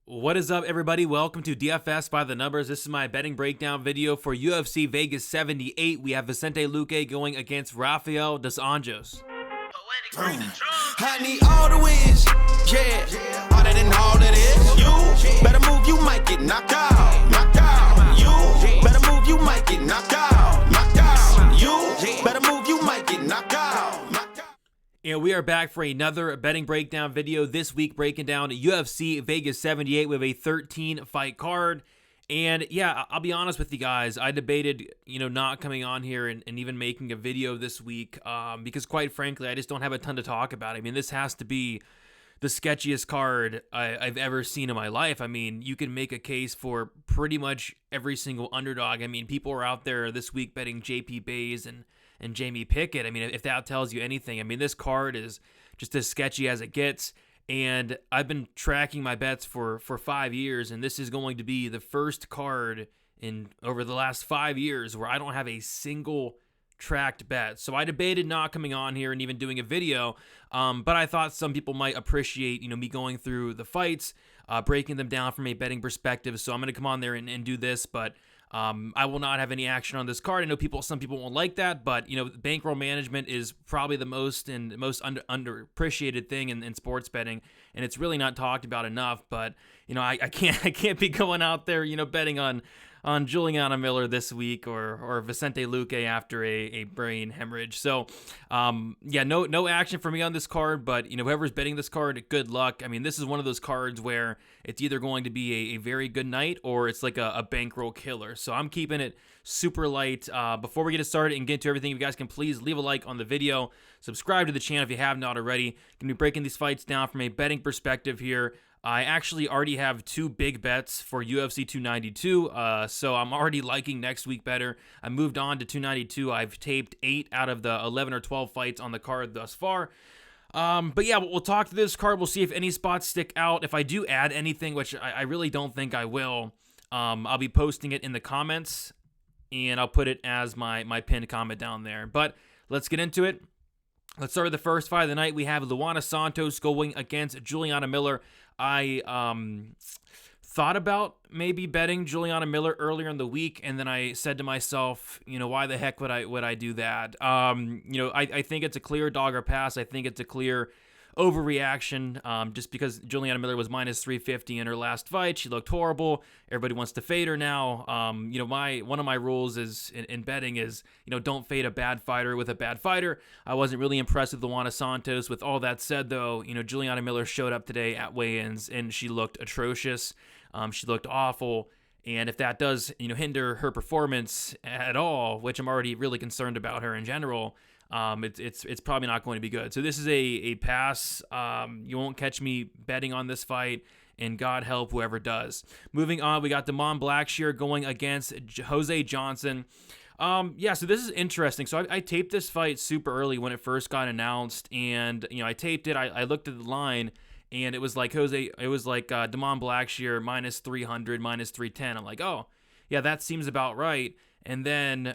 What is up, everybody? Welcome to DFS by the Numbers. This is my betting breakdown video for UFC Vegas 78. We have Vicente Luque going against Rafael dos Anjos. I need all the wins, yeah. All that and all that is. You better move, you might get knocked out. Knocked out. You better move, you might get knocked out. Knocked out. You better move, you might get knocked out. Knocked out. And we are back for another betting breakdown video this week, breaking down UFC Vegas 78 with a 13-fight card. And yeah, I'll be honest with you guys, I debated, not coming on here and even making a video this week because quite frankly, I just don't have a ton to talk about. I mean, this has to be the sketchiest card I've ever seen in my life. I mean, you can make a case for pretty much every single underdog. I mean, people are out there this week betting JP Bays and Jamie Pickett. I mean, if that tells you anything, I mean, this card is just as sketchy as it gets. And I've been tracking my bets for 5 years, and this is going to be the first card in over the last 5 years where I don't have a single tracked bet. So I debated not coming on here and even doing a video, but I thought some people might appreciate, me going through the fights, breaking them down from a betting perspective. So I'm going to come on there and do this, but I will not have any action on this card. I know some people won't like that, but bankroll management is probably the most underappreciated thing in sports betting, and it's really not talked about enough. But I can't be going out there betting on Juliana Miller this week or Vicente Luque after a brain hemorrhage. So no action for me on this card, but whoever's betting this card, good luck. I mean, this is one of those cards where it's either going to be a very good night or it's like a bankroll killer. So I'm keeping it super light. Before we get started and get into everything, if you guys can please leave a like on the video, subscribe to the channel if you have not already. Going to be breaking these fights down from a betting perspective here. I actually already have 2 big bets for UFC 292, so I'm already liking next week better. I moved on to 292. I've taped 8 out of the 11 or 12 fights on the card thus far. But yeah, we'll talk to this card. We'll see if any spots stick out. If I do add anything, which I really don't think I will, I'll be posting it in the comments, and I'll put it as my pinned comment down there. But let's get into it. Let's start with the first fight of the night. We have Santos going against Juliana Miller. I thought about maybe betting Juliana Miller earlier in the week, and then I said to myself, why the heck would I do that? I think it's a clear dog or pass. I think it's a clear overreaction, just because Juliana Miller was minus 350 in her last fight. She looked horrible. Everybody wants to fade her now. One of my rules is in betting is, don't fade a bad fighter with a bad fighter. I wasn't really impressed with Santos. With all that said, though, Juliana Miller showed up today at weigh-ins and she looked atrocious. She looked awful. And if that does, hinder her performance at all, which I'm already really concerned about her in general, it's probably not going to be good. So this is a pass. You won't catch me betting on this fight, and God help whoever does. Moving on, we got Damon Blackshear going against Jose Johnson. So this is interesting. So I taped this fight super early when it first got announced, and I taped it. I looked at the line, and it was like Damon Blackshear minus 300, minus 310. I'm like, oh yeah, that seems about right. And then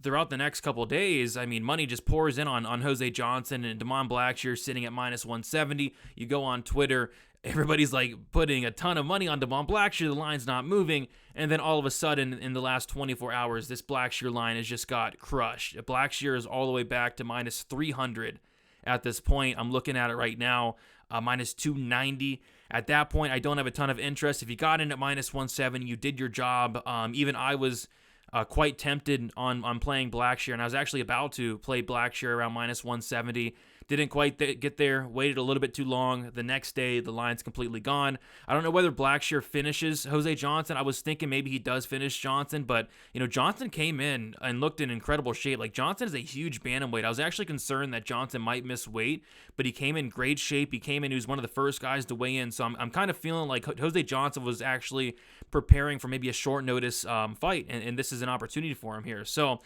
throughout the next couple of days, I mean, money just pours in on Jose Johnson and Damon Blackshear sitting at minus 170. You go on Twitter, everybody's like putting a ton of money on Damon Blackshear. The line's not moving. And then all of a sudden, in the last 24 hours, this Blackshear line has just got crushed. Blackshear is all the way back to minus 300 at this point. I'm looking at it right now, minus 290. At that point, I don't have a ton of interest. If you got in at minus 170, you did your job. Even I was quite tempted on playing Blackshear, and I was actually about to play Blackshear around minus 170. Didn't quite get there, waited a little bit too long. The next day, the line's completely gone. I don't know whether Blackshear finishes Jose Johnson. I was thinking maybe he does finish Johnson, but, Johnson came in and looked in incredible shape. Like, Johnson is a huge bantamweight. I was actually concerned that Johnson might miss weight, but he came in great shape. He came in, he was one of the first guys to weigh in, so I'm kind of feeling like Jose Johnson was actually preparing for maybe a short notice fight, and this is an opportunity for him here. So,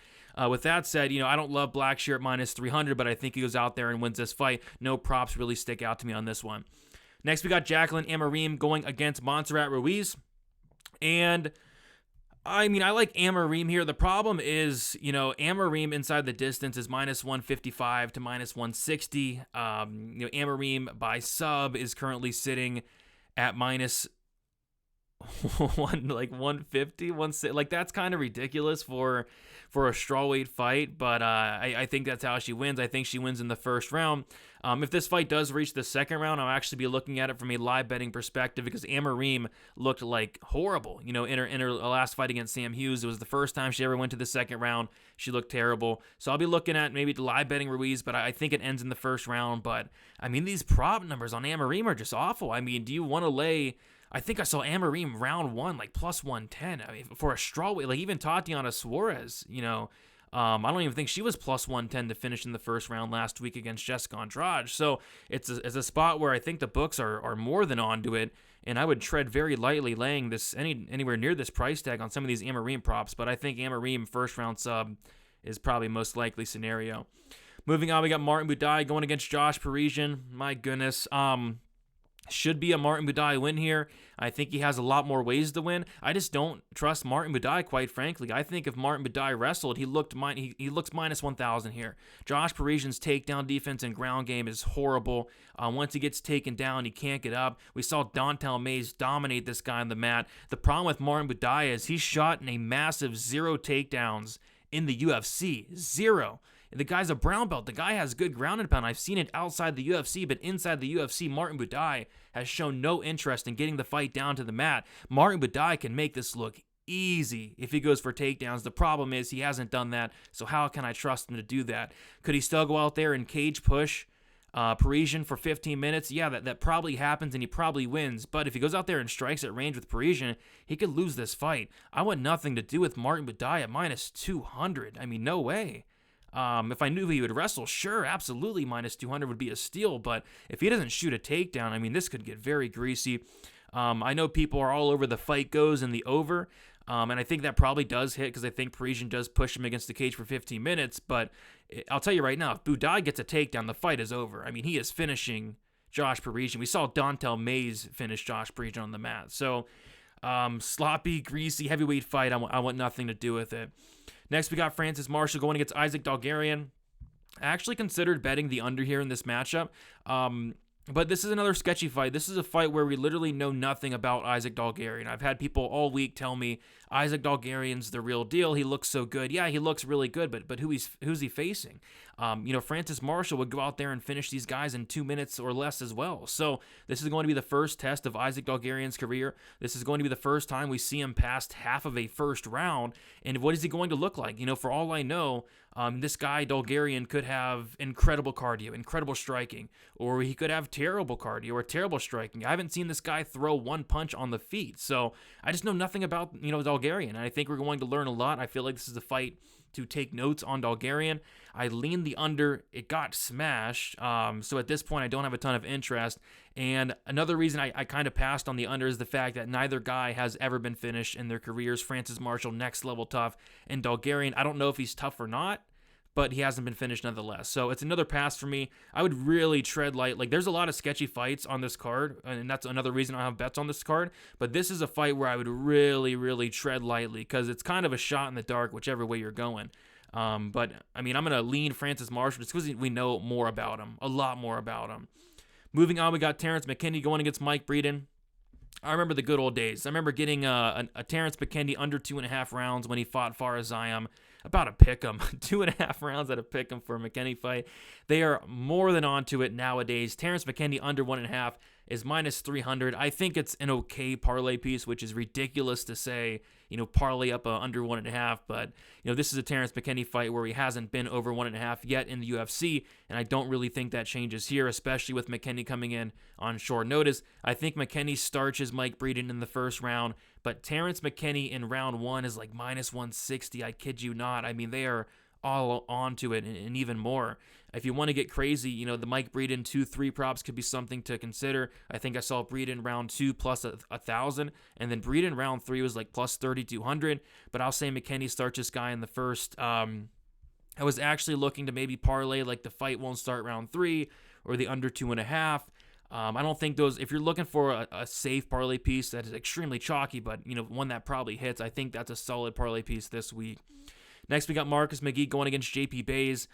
with that said, I don't love Blackshear at minus 300, but I think he goes out there and wins this fight. No props really stick out to me on this one. Next, we got Jacqueline Amari going against Montserrat Ruiz. And I mean, I like Amari here. The problem is, Amari inside the distance is minus 155 to minus 160. Amari by sub is currently sitting at minus like 150, like that's kind of ridiculous for a strawweight fight, but I think that's how she wins. I think she wins in the first round. If this fight does reach the second round, I'll actually be looking at it from a live betting perspective because Amari looked like horrible. In her last fight against Sam Hughes, it was the first time she ever went to the second round. She looked terrible. So I'll be looking at maybe live betting Ruiz, but I think it ends in the first round. But I mean, these prop numbers on Amari are just awful. I mean, do you want to lay? I think I saw Amari round 1 like plus 110. I mean, for a strawweight, like even Tatiana Suarez, I don't even think she was plus 110 to finish in the first round last week against Jessica Andrade. So it's a spot where I think the books are more than onto it, and I would tread very lightly laying this anywhere near this price tag on some of these Amari props. But I think Amari first round sub is probably most likely scenario. Moving on, we got Martin Buday going against Josh Parisian. My goodness. Should be a Martin Buday win here. I think he has a lot more ways to win. I just don't trust Martin Buday, quite frankly. I think if Martin Buday wrestled, he looks minus 1,000 here. Josh Parisian's takedown defense and ground game is horrible. Once he gets taken down, he can't get up. We saw Dontel Mays dominate this guy on the mat. The problem with Martin Buday is he's shot in a massive 0 takedowns in the UFC. 0. The guy's a brown belt. The guy has good ground and pound. I've seen it outside the UFC, but inside the UFC, Martin Buday has shown no interest in getting the fight down to the mat. Martin Buday can make this look easy if he goes for takedowns. The problem is he hasn't done that, so how can I trust him to do that? Could he still go out there and cage push Parisian for 15 minutes? Yeah, that probably happens, and he probably wins. But if he goes out there and strikes at range with Parisian, he could lose this fight. I want nothing to do with Martin Buday at minus 200. I mean, no way. If I knew he would wrestle, sure, absolutely, minus 200 would be a steal. But if he doesn't shoot a takedown, I mean, this could get very greasy. I know people are all over the fight goes and the over, and I think that probably does hit because I think Parisian does push him against the cage for 15 minutes. But I'll tell you right now, if Buday gets a takedown, the fight is over. I mean, he is finishing Josh Parisian. We saw Dontel Mays finish Josh Parisian on the mat. So sloppy, greasy, heavyweight fight. I want nothing to do with it. Next, we got Francis Marshall going against Isaac Dalgarian. I actually considered betting the under here in this matchup, but this is another sketchy fight. This is a fight where we literally know nothing about Isaac Dalgarian. I've had people all week tell me Isaac Dalgarian's the real deal. He looks so good. Yeah, he looks really good, but who's he facing? Francis Marshall would go out there and finish these guys in 2 minutes or less as well. So this is going to be the first test of Isaac Dalgarian's career. This is going to be the first time we see him past half of a first round. And what is he going to look like? For all I know, this guy Dalgarian could have incredible cardio, incredible striking, or he could have terrible cardio or terrible striking. I haven't seen this guy throw one punch on the feet. So I just know nothing about, Dalgarian. And I think we're going to learn a lot. I feel like this is a fight to take notes on Dalgarian. I leaned the under. It got smashed. So at this point, I don't have a ton of interest. And another reason I kind of passed on the under is the fact that neither guy has ever been finished in their careers. Francis Marshall, next level tough. And Dalgarian, I don't know if he's tough or not, but he hasn't been finished nonetheless. So it's another pass for me. I would really tread light. Like, there's a lot of sketchy fights on this card, and that's another reason I have bets on this card. But this is a fight where I would really, really tread lightly because it's kind of a shot in the dark whichever way you're going. But, I mean, I'm going to lean Francis Marshall just because we know more about him, a lot more about him. Moving on, we got Terrence McKinney going against Mike Breeden. I remember the good old days. I remember getting a Terrence McKinney under 2.5 rounds when he fought Farazayam. About a pick 'em. 2.5 rounds at a pick 'em for a McKinney fight. They are more than onto it nowadays. Terrence McKinney under 1.5 is minus 300. I think it's an okay parlay piece, which is ridiculous to say, parlay up under 1.5. But, this is a Terrence McKinney fight where he hasn't been over 1.5 yet in the UFC. And I don't really think that changes here, especially with McKinney coming in on short notice. I think McKinney starches Mike Breeden in the first round. But Terrence McKinney in round 1 is like minus 160. I kid you not. I mean, they are all onto it and even more. If you want to get crazy, the Mike Breeden 2-3 props could be something to consider. I think I saw Breeden round 2 plus 1,000, and then Breeden round 3 was like plus 3,200. But I'll say McKinney starts this guy in the first. I was actually looking to maybe parlay like the fight won't start round 3 or the under 2.5. I don't think those, if you're looking for a safe parlay piece that is extremely chalky, but one that probably hits, I think that's a solid parlay piece this week. Next, we got Marcus McGee going against JP Bays.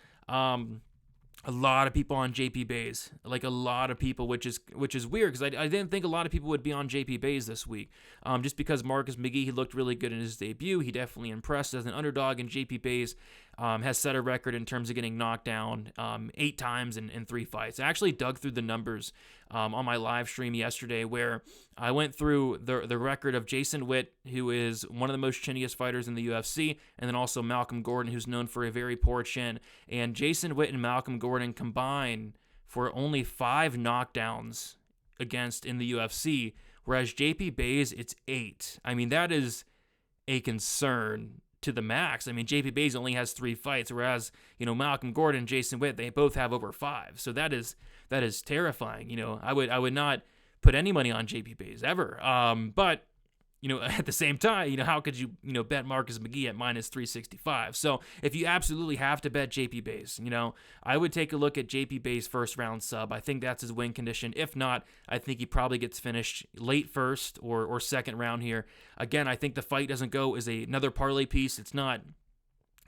a lot of people on JP Bays, like a lot of people, which is weird because I didn't think a lot of people would be on JP Bays this week, just because Marcus McGee, he looked really good in his debut. He definitely impressed as an underdog, and JP Bays has set a record in terms of getting knocked down 8 times in 3 fights. I actually dug through the numbers on my live stream yesterday, where I went through the record of Jason Witt, who is one of the most chinniest fighters in the UFC, and then also Malcolm Gordon, who's known for a very poor chin. And Jason Witt and Malcolm Gordon combine for only 5 knockdowns against in the UFC, whereas JP Bays, it's 8. I mean, that is a concern to the max. I mean, JP Bays only has 3 fights, whereas, Malcolm Gordon and Jason Witt, they both have over 5. So that is terrifying. I would not put any money on JP Bays ever. But at the same time, how could you, bet Marcus McGee at minus 365? So if you absolutely have to bet JP Bays, I would take a look at JP Bays' first round sub. I think that's his win condition. If not, I think he probably gets finished late first or second round here. Again, I think the fight doesn't go is another parlay piece. It's not,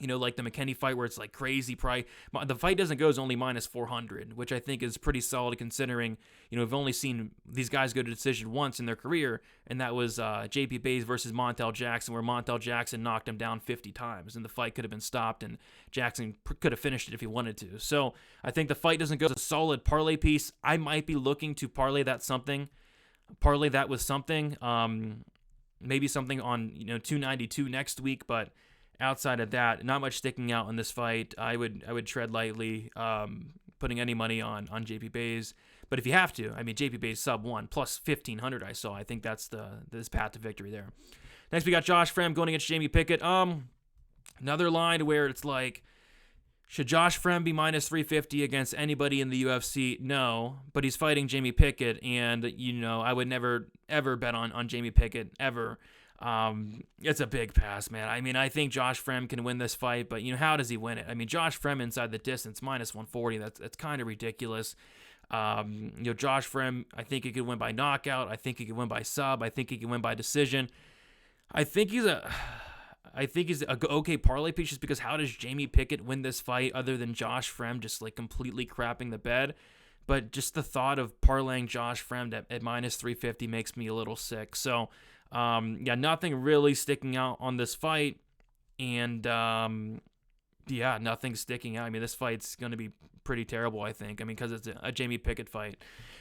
like the McKinney fight where it's like crazy price. The fight doesn't go is only minus 400, which I think is pretty solid considering, we've only seen these guys go to decision once in their career, and that was JP Bays versus Montel Jackson, where Montel Jackson knocked him down 50 times, and the fight could have been stopped, and Jackson could have finished it if he wanted to. So I think the fight doesn't go as a solid parlay piece. I might be looking to parlay that with something, maybe something on 292 next week, but outside of that, not much sticking out in this fight. I would tread lightly, putting any money on JP Bays. But if you have to, I mean, JP Bays sub 1 plus 1,500 I saw. I think that's this path to victory there. Next, we got Josh Frem going against Jamie Pickett. Another line where it's like, should Josh Frem be minus 350 against anybody in the UFC? No, but he's fighting Jamie Pickett, and, I would never, ever bet on Jamie Pickett, ever. It's a big pass, man. I mean, I think Josh Frem can win this fight, but how does he win it? I mean, Josh Frem inside the distance, minus 140, that's kind of ridiculous. Josh Frem, I think he could win by knockout. I think he could win by sub. I think he can win by decision. I think he's a okay parlay piece just because how does Jamie Pickett win this fight other than Josh Frem just like completely crapping the bed? But just the thought of parlaying Josh Frem at minus 350 makes me a little sick. So, nothing really sticking out on this fight, and nothing sticking out. I mean, this fight's going to be pretty terrible, I think. I mean, because it's a Jamie Pickett fight.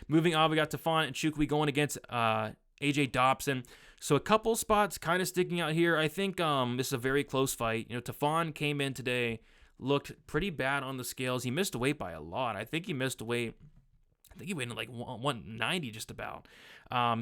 Moving on, we got Tafon and Chukwi going against AJ Dobson. So a couple spots kind of sticking out here. I think this is a very close fight. Tafon came in today, looked pretty bad on the scales. He missed weight by a lot. I think he missed weight. I think he weighed in like 190 just about.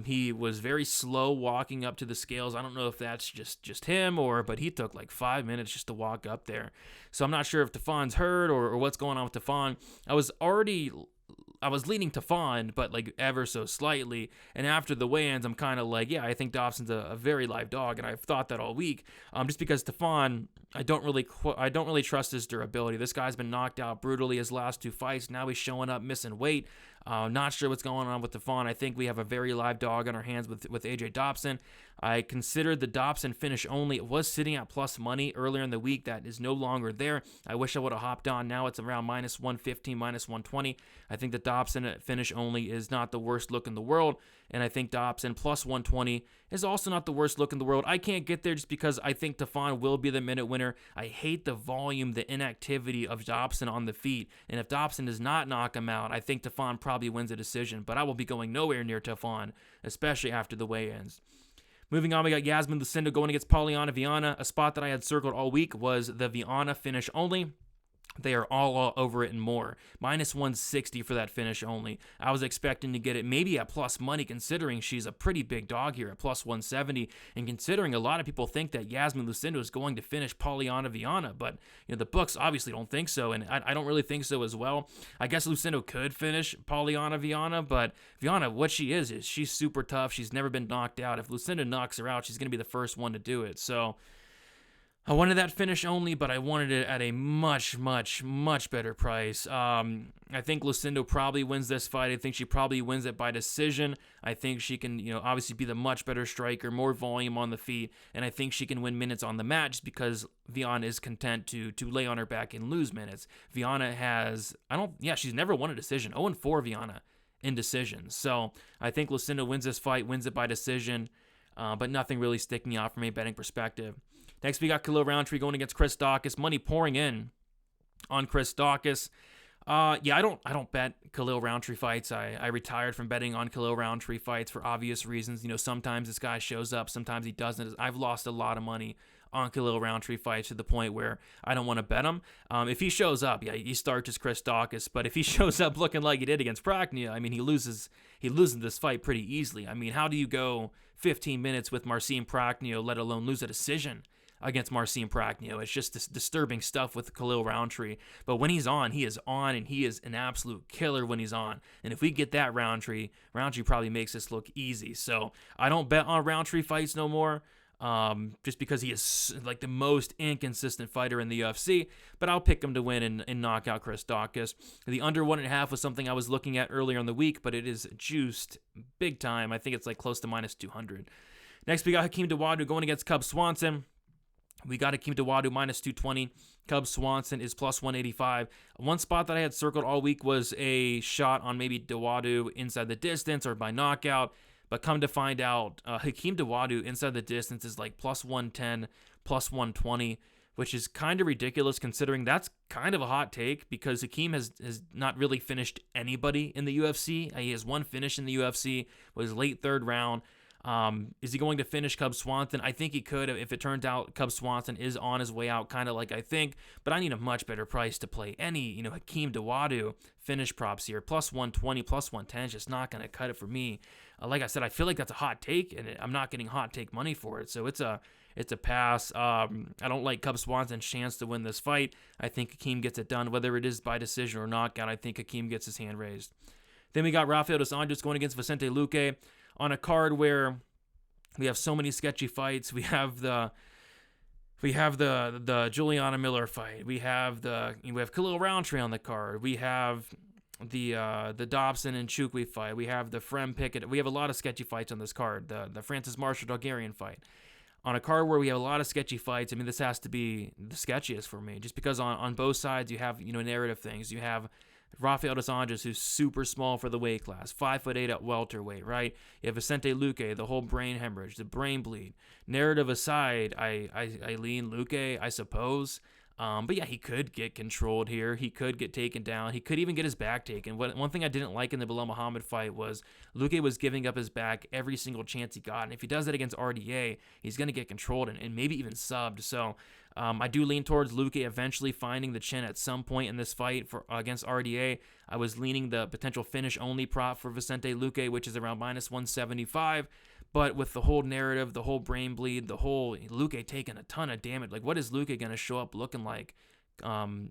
He was very slow walking up to the scales. I don't know if that's just him but he took like 5 minutes just to walk up there. So I'm not sure if Tafon's hurt or what's going on with Tafon. I was leaning Tafon, but like ever so slightly. And after the weigh-ins, I'm kind of like, I think Dobson's a very live dog, and I've thought that all week. Just because Tafon, I don't really trust his durability. This guy's been knocked out brutally his last 2 fights. Now he's showing up missing weight. Not sure what's going on with Tafon. I think we have a very live dog on our hands with AJ Dobson. I considered the Dobson finish only. It was sitting at plus money earlier in the week. That is no longer there. I wish I would have hopped on. Now it's around minus 115, minus 120. I think the Dobson finish only is not the worst look in the world. And I think Dobson plus 120 is also not the worst look in the world. I can't get there just because I think Tafon will be the minute winner. I hate the volume, the inactivity of Dobson on the feet. And if Dobson does not knock him out, I think Tafon probably wins a decision. But I will be going nowhere near Tafon, especially after the weigh-ins. Moving on, we got Yasmin Lucinda going against Polyana Viana. A spot that I had circled all week was the Viana finish only. They are all over it and more. Minus 160 for that finish only. I was expecting to get it maybe at plus money, considering she's a pretty big dog here at plus 170, and considering a lot of people think that Yasmin Lucinda is going to finish Polyana Viana, but the books obviously don't think so, and I don't really think so as well. I guess Lucinda could finish Polyana Viana, but Viana, what she is she's super tough. She's never been knocked out. If Lucinda knocks her out, she's going to be the first one to do it. So I wanted that finish only, but I wanted it at a much, much, much better price. I think Lucindo probably wins this fight. I think she probably wins it by decision. I think she can, obviously be the much better striker, more volume on the feet, and I think she can win minutes on the mat just because Viana is content to lay on her back and lose minutes. Viana she's never won a decision. 0-4 Viana in decisions. So I think Lucindo wins this fight, wins it by decision, but nothing really sticking out from a betting perspective. Next, we got Khalil Roundtree going against Chris Daukaus. Money pouring in on Chris Daukaus. I don't bet Khalil Roundtree fights. I retired from betting on Khalil Roundtree fights for obvious reasons. Sometimes this guy shows up, sometimes he doesn't. I've lost a lot of money on Khalil Roundtree fights to the point where I don't want to bet him. If he shows up, he starts as Chris Daukaus. But if he shows up looking like he did against Prachnio, he loses this fight pretty easily. How do you go 15 minutes with Marcin Prachnio, let alone lose a decision against Marcin Prachnio? It's just this disturbing stuff with Khalil Roundtree. But when he's on, and he is an absolute killer when he's on. And if we get that Roundtree probably makes this look easy. So I don't bet on Roundtree fights no more, just because he is like the most inconsistent fighter in the UFC. But I'll pick him to win and knock out Chris Daukaus. The under 1.5 was something I was looking at earlier in the week, but it is juiced big time. I think it's like close to minus 200. Next, we got Hakeem Dawodu going against Cub Swanson. We got Hakeem Dawodu minus 220. Cub Swanson is plus 185. One spot that I had circled all week was a shot on maybe Dawodu inside the distance or by knockout. But come to find out, Hakeem Dawodu inside the distance is like plus 110, plus 120, which is kind of ridiculous considering that's kind of a hot take because Hakeem has not really finished anybody in the UFC. He has one finish in the UFC, was late third round. Is he going to finish Cub Swanson? I think he could if it turns out Cub Swanson is on his way out, kind of like I think. But I need a much better price to play any, Hakeem Dawodu finish props here. Plus 120, plus 110 is just not going to cut it for me. Like I said, I feel like that's a hot take, and I'm not getting hot take money for it. So it's a pass. I don't like Cub Swanson's chance to win this fight. I think Hakeem gets it done, whether it is by decision or knockout. I think Hakeem gets his hand raised. Then we got Rafael dos Anjos going against Vicente Luque on a card where we have so many sketchy fights. We have the Juliana Miller fight. We have Khalil Roundtree on the card. We have the Dobson and Chukwi fight. We have the Pickett. We have a lot of sketchy fights on this card. The Francis Marshall Dogarian fight. On a card where we have a lot of sketchy fights, this has to be the sketchiest for me, just because on both sides you have narrative things. You have Rafael dos Anjos, who's super small for the weight class, 5'8" at welterweight, right? You have Vicente Luque, the whole brain hemorrhage, the brain bleed. Narrative aside, I lean Luque, I suppose. But yeah, he could get controlled here. He could get taken down. He could even get his back taken. One thing I didn't like in the Bilal Muhammad fight was Luque was giving up his back every single chance he got. And if he does that against RDA, he's going to get controlled and maybe even subbed. So I do lean towards Luque eventually finding the chin at some point in this fight against RDA. I was leaning the potential finish-only prop for Vicente Luque, which is around minus 175. But with the whole narrative, the whole brain bleed, the whole Luque taking a ton of damage, like what is Luque going to show up looking like, on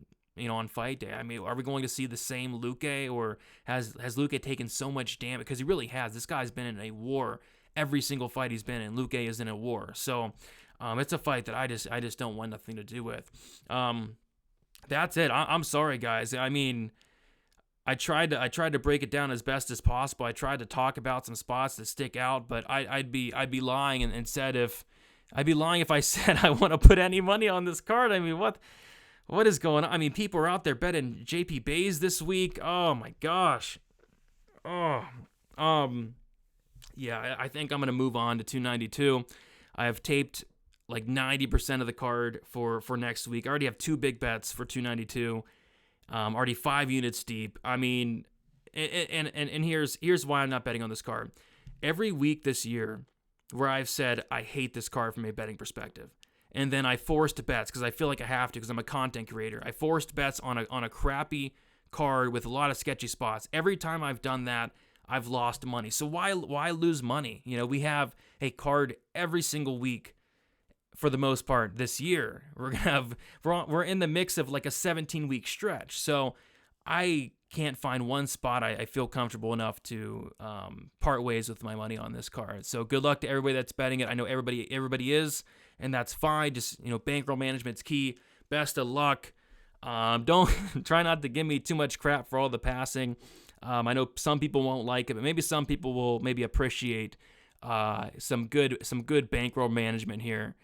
fight day? Are we going to see the same Luque, or has Luque taken so much damage? Because he really has. This guy's been in a war every single fight he's been in. Luque is in a war. So it's a fight that I just don't want nothing to do with. That's it. I'm sorry, guys. I tried to break it down as best as possible. I tried to talk about some spots that stick out, but I'd be lying and said I'd be lying if I said I want to put any money on this card. What is going on? People are out there betting JP Bays this week. Oh my gosh. Yeah, I think I'm gonna move on to 292. I have taped like 90% of the card for next week. I already have 2 big bets for 292. Already 5 units deep. And here's why I'm not betting on this card. Every week this year where I've said I hate this card from a betting perspective, and then I forced bets because I feel like I have to because I'm a content creator. I forced bets on a crappy card with a lot of sketchy spots. Every time I've done that, I've lost money. So why lose money? We have a card every single week. For the most part this year, we're in the mix of like a 17-week stretch. So I can't find one spot I feel comfortable enough to part ways with my money on this card. So good luck to everybody that's betting it. I know everybody is, and that's fine. Just, bankroll management's key. Best of luck. Don't try not to give me too much crap for all the passing. I know some people won't like it, but maybe some people will maybe appreciate some good bankroll management here.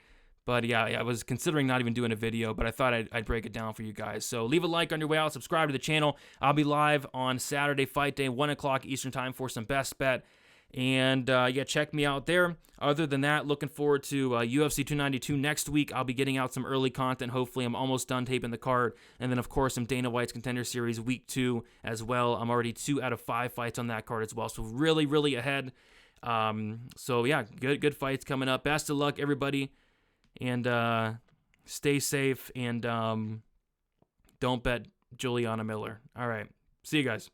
But yeah, I was considering not even doing a video, but I thought I'd break it down for you guys. So leave a like on your way out, subscribe to the channel. I'll be live on Saturday fight day, 1 o'clock Eastern time for some best bet. And yeah, check me out there. Other than that, looking forward to UFC 292 next week. I'll be getting out some early content. Hopefully, I'm almost done taping the card. And then, of course, some Dana White's Contender Series week 2 as well. I'm already 2 out of 5 fights on that card as well. So really, really ahead. So yeah, good fights coming up. Best of luck, everybody. And stay safe. And don't bet Juliana Miller. All right. See you guys.